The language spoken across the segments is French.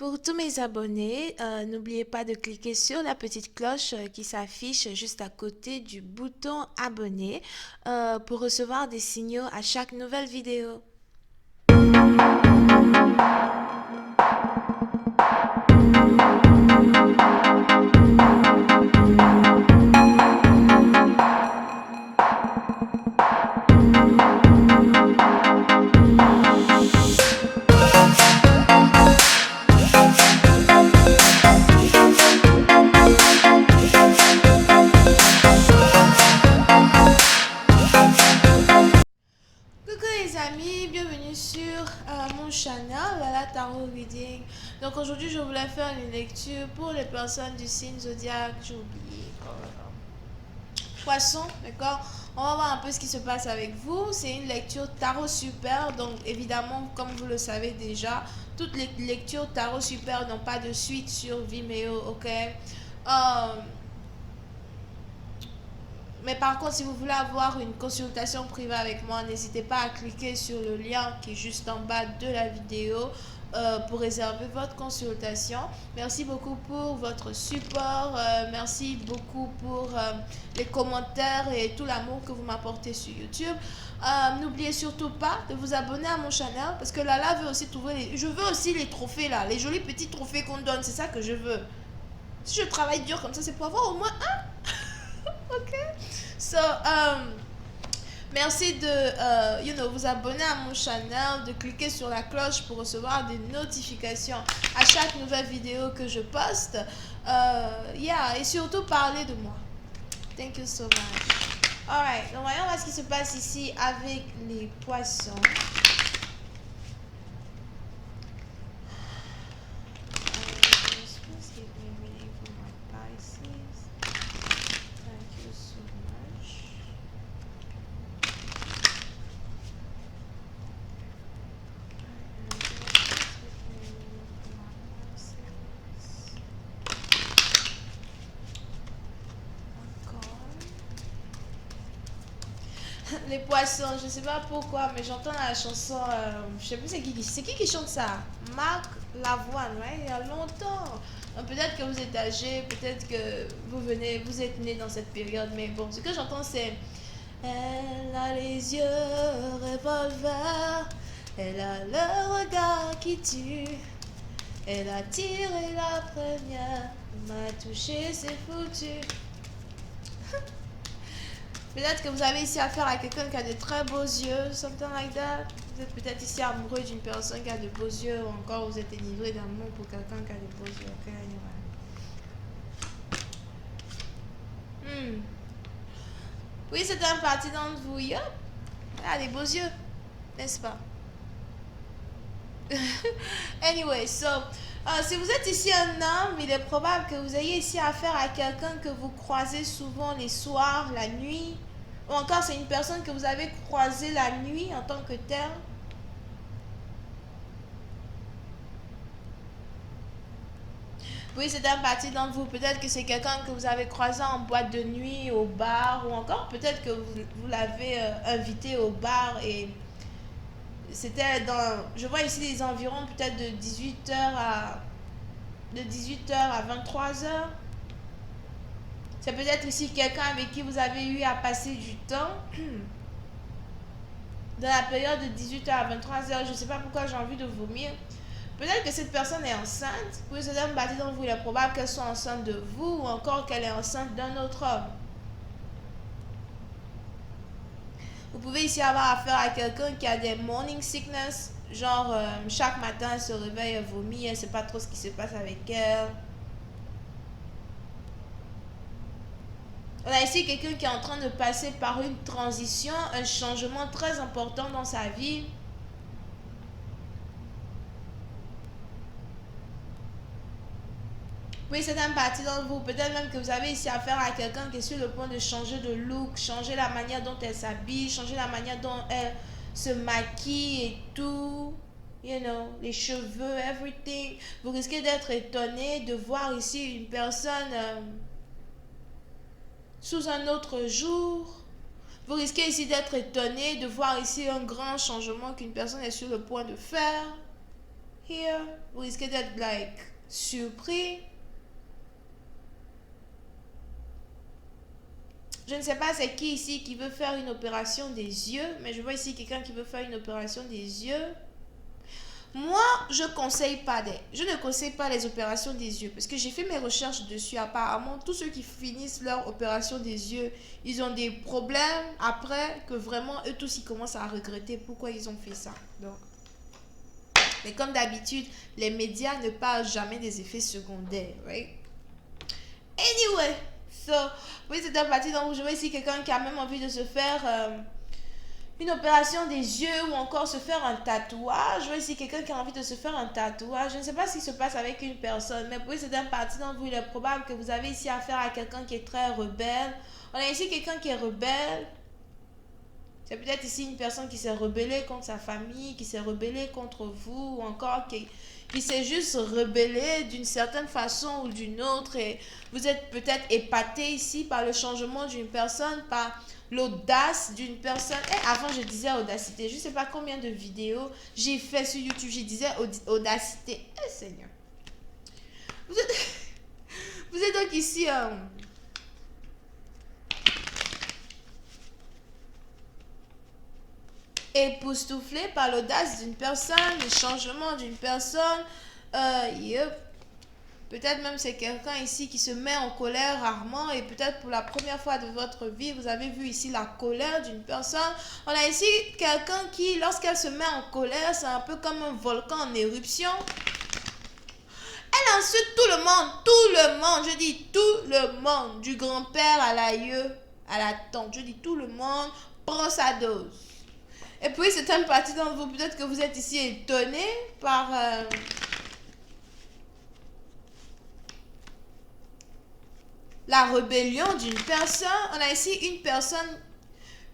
Pour tous mes abonnés, n'oubliez pas de cliquer sur la petite cloche qui s'affiche juste à côté du bouton abonner pour recevoir des signaux à chaque nouvelle vidéo. Coucou les amis, bienvenue sur mon channel Lala Tarot Reading. Donc aujourd'hui je voulais faire une lecture pour les personnes du signe zodiaque, j'ai oublié, Poisson, d'accord. On va voir un peu ce qui se passe avec vous. C'est une lecture tarot super, donc évidemment comme vous le savez déjà, toutes les lectures tarot super n'ont pas de suite sur Vimeo, ok. Mais par contre, si vous voulez avoir une consultation privée avec moi, n'hésitez pas à cliquer sur le lien qui est juste en bas de la vidéo pour réserver votre consultation. Merci beaucoup pour votre support. Merci beaucoup pour les commentaires et tout l'amour que vous m'apportez sur YouTube. N'oubliez surtout pas de vous abonner à mon channel parce que Lala veut aussi trouver je veux aussi les trophées là, les jolis petits trophées qu'on donne, c'est ça que je veux. Si je travaille dur comme ça, c'est pour avoir au moins un. Ok. So, merci de vous abonner à mon channel, de cliquer sur la cloche pour recevoir des notifications à chaque nouvelle vidéo que je poste. Et surtout parler de moi. Thank you so much. Alright, donc voyons voir ce qui se passe ici avec les poissons. Les poissons, je sais pas pourquoi, mais j'entends la chanson, je sais plus c'est qui chante ça. Marc Lavoine, ouais, il y a longtemps. Donc, peut-être que vous êtes âgé, peut-être que vous êtes né dans cette période, mais bon, ce que j'entends c'est elle a les yeux revolver, elle a le regard qui tue, elle a tiré la première, m'a touché, c'est foutu. Peut-être que vous avez ici affaire à quelqu'un qui a de très beaux yeux, something like that. Vous êtes peut-être ici amoureux d'une personne qui a de beaux yeux, ou encore vous êtes délivré d'amour pour quelqu'un qui a de beaux yeux. Okay, anyway. Oui, c'est un parti d'entre vous. Yup. Elle a des beaux yeux, n'est-ce pas? Anyway, si vous êtes ici un homme, il est probable que vous ayez ici affaire à quelqu'un que vous croisez souvent les soirs, la nuit, ou encore c'est une personne que vous avez croisée la nuit en tant que telle. Oui, c'est un parti d'entre vous. Peut-être que c'est quelqu'un que vous avez croisé en boîte de nuit, au bar, ou encore peut-être que vous l'avez invité au bar et c'était je vois ici les environs peut-être de 18h à 23h. C'est peut-être ici quelqu'un avec qui vous avez eu à passer du temps. Dans la période de 18h à 23h, je ne sais pas pourquoi j'ai envie de vomir. Peut-être que cette personne est enceinte. Vous êtes un bâti dans vous, il est probable qu'elle soit enceinte de vous ou encore qu'elle est enceinte d'un autre homme. Vous pouvez ici avoir affaire à quelqu'un qui a des morning sickness, genre chaque matin elle se réveille, elle vomit, elle ne sait pas trop ce qui se passe avec elle. On a ici quelqu'un qui est en train de passer par une transition, un changement très important dans sa vie. Oui, c'est un parti d'entre vous. Peut-être même que vous avez ici affaire à quelqu'un qui est sur le point de changer de look, changer la manière dont elle s'habille, changer la manière dont elle se maquille et tout. Les cheveux, everything. Vous risquez d'être étonné de voir ici une personne sous un autre jour. Vous risquez ici d'être étonné de voir ici un grand changement qu'une personne est sur le point de faire. here. Vous risquez d'être like surpris. Je ne sais pas c'est qui ici qui veut faire une opération des yeux, mais je vois ici quelqu'un qui veut faire une opération des yeux. Moi, je ne conseille pas les opérations des yeux parce que j'ai fait mes recherches dessus. Apparemment, tous ceux qui finissent leur opération des yeux, ils ont des problèmes après que vraiment eux tous ils commencent à regretter pourquoi ils ont fait ça. Donc, mais comme d'habitude, les médias ne parlent jamais des effets secondaires, right? Anyway, so, oui, c'est un parti donc je vois ici quelqu'un qui a même envie de se faire une opération des yeux ou encore se faire un tatouage. Je vois ici quelqu'un qui a envie de se faire un tatouage. Je ne sais pas ce qui se passe avec une personne, mais oui, c'est un parti donc vous, il est probable que vous avez ici affaire à quelqu'un qui est très rebelle. On a ici quelqu'un qui est rebelle. C'est peut-être ici une personne qui s'est rebellée contre sa famille, qui s'est rebellée contre vous, ou encore qui s'est juste rebellée d'une certaine façon ou d'une autre. Et vous êtes peut-être épaté ici par le changement d'une personne, par l'audace d'une personne. Et avant, je disais audacité. Je ne sais pas combien de vidéos j'ai fait sur YouTube. Je disais audacité. Eh Seigneur. Vous êtes donc ici... époustouflé par l'audace d'une personne, le changement d'une personne. Yep. Peut-être même c'est quelqu'un ici qui se met en colère rarement et peut-être pour la première fois de votre vie, vous avez vu ici la colère d'une personne. On a ici quelqu'un qui, lorsqu'elle se met en colère, c'est un peu comme un volcan en éruption. Elle insulte tout le monde, je dis tout le monde, du grand-père à l'aïeux, à la tante, je dis tout le monde prend sa dose. Et puis, c'est une partie d'entre vous, peut-être que vous êtes ici étonné par la rébellion d'une personne. On a ici une personne,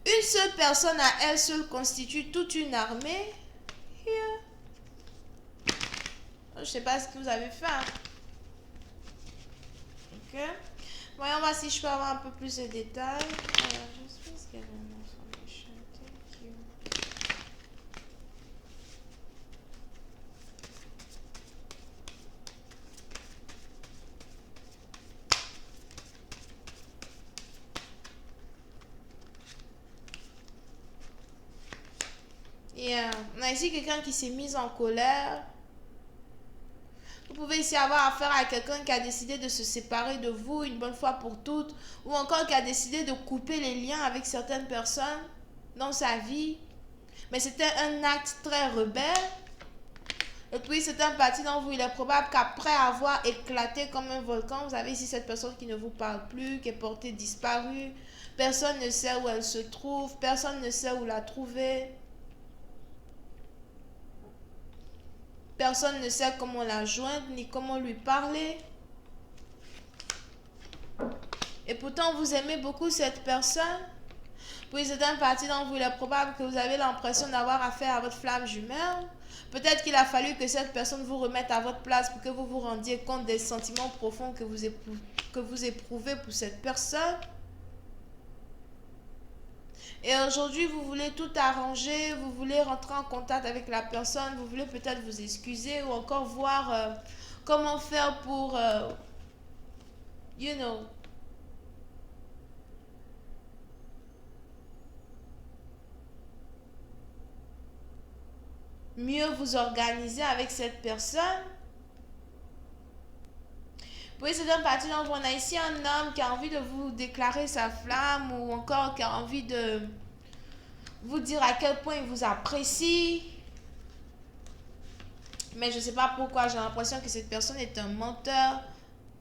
une seule personne à elle seule constitue toute une armée. Here. Je ne sais pas ce que vous avez fait. Ok. Voyons voir si je peux avoir un peu plus de détails. Alors, je pense qu'il y a une information. Thank you. Yeah. On a ici quelqu'un qui s'est mis en colère. Vous pouvez ici avoir affaire à quelqu'un qui a décidé de se séparer de vous une bonne fois pour toutes, ou encore qui a décidé de couper les liens avec certaines personnes dans sa vie. Mais c'était un acte très rebelle. Et puis c'est un parti dans vous. Il est probable qu'après avoir éclaté comme un volcan, vous avez ici cette personne qui ne vous parle plus, qui est portée disparue. Personne ne sait où elle se trouve, personne ne sait où la trouver. Personne ne sait comment la joindre ni comment lui parler. Et pourtant, vous aimez beaucoup cette personne. Puis c'est un parti dont vous, il est probable que vous avez l'impression d'avoir affaire à votre flamme jumelle. Peut-être qu'il a fallu que cette personne vous remette à votre place pour que vous vous rendiez compte des sentiments profonds que vous éprouvez pour cette personne. Et aujourd'hui, vous voulez tout arranger, vous voulez rentrer en contact avec la personne, vous voulez peut-être vous excuser ou encore voir comment faire pour, you know, mieux vous organiser avec cette personne. Oui, c'est un parti dont on a ici un homme qui a envie de vous déclarer sa flamme ou encore qui a envie de vous dire à quel point il vous apprécie. Mais je ne sais pas pourquoi, j'ai l'impression que cette personne est un menteur.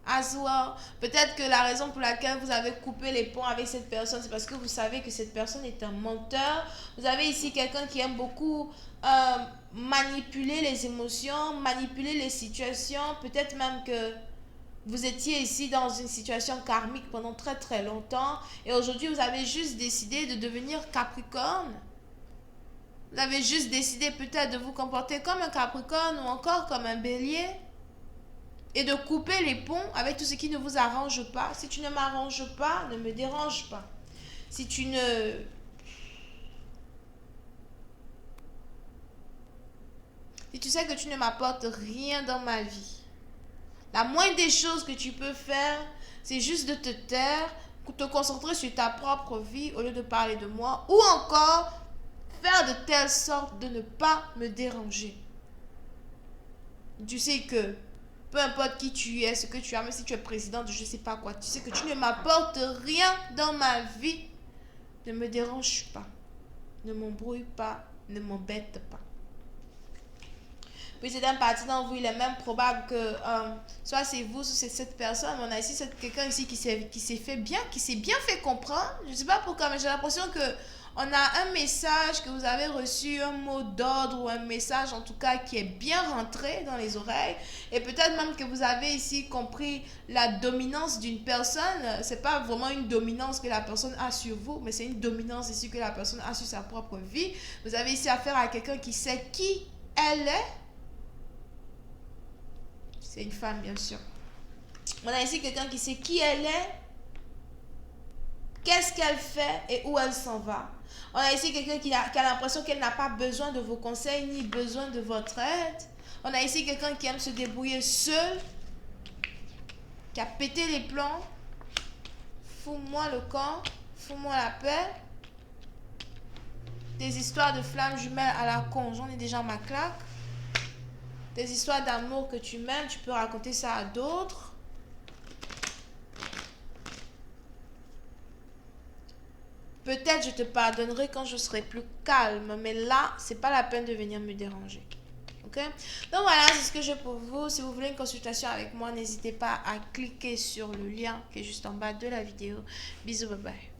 As well. Peut-être que la raison pour laquelle vous avez coupé les ponts avec cette personne, c'est parce que vous savez que cette personne est un menteur. Vous avez ici quelqu'un qui aime beaucoup manipuler les émotions, manipuler les situations. Peut-être même que vous étiez ici dans une situation karmique pendant très très longtemps et aujourd'hui vous avez juste décidé de devenir Capricorne. Vous avez juste décidé peut-être de vous comporter comme un Capricorne ou encore comme un Bélier et de couper les ponts avec tout ce qui ne vous arrange pas. Si tu ne m'arranges pas, ne me dérange pas. Si tu ne... Si tu sais que tu ne m'apportes rien dans ma vie, la moindre des choses que tu peux faire, c'est juste de te taire, te concentrer sur ta propre vie au lieu de parler de moi, ou encore faire de telle sorte de ne pas me déranger. Tu sais que peu importe qui tu es, ce que tu as, même si tu es président de je sais pas quoi, tu sais que tu ne m'apportes rien dans ma vie. Ne me dérange pas, ne m'embrouille pas, ne m'embête pas. Puis c'est un parti dans vous, il est même probable que soit c'est vous, soit c'est cette personne. On a ici quelqu'un ici qui s'est fait bien, qui s'est bien fait comprendre. Je ne sais pas pourquoi, mais j'ai l'impression que on a un message que vous avez reçu, un mot d'ordre ou un message en tout cas qui est bien rentré dans les oreilles. Et peut-être même que vous avez ici compris la dominance d'une personne. C'est pas vraiment une dominance que la personne a sur vous, mais c'est une dominance ici que la personne a sur sa propre vie. Vous avez ici affaire à quelqu'un qui sait qui elle est. C'est une femme, bien sûr. On a ici quelqu'un qui sait qui elle est, qu'est-ce qu'elle fait et où elle s'en va. On a ici quelqu'un qui a l'impression qu'elle n'a pas besoin de vos conseils ni besoin de votre aide. On a ici quelqu'un qui aime se débrouiller seul, qui a pété les plombs. Fous-moi le camp, fous-moi la paix. Des histoires de flammes jumelles à la con, j'en ai déjà ma claque. Des histoires d'amour que tu mènes, tu peux raconter ça à d'autres. Peut-être je te pardonnerai quand je serai plus calme, mais là, c'est pas la peine de venir me déranger. Ok? Donc voilà, c'est ce que j'ai pour vous. Si vous voulez une consultation avec moi, n'hésitez pas à cliquer sur le lien qui est juste en bas de la vidéo. Bisous, bye bye.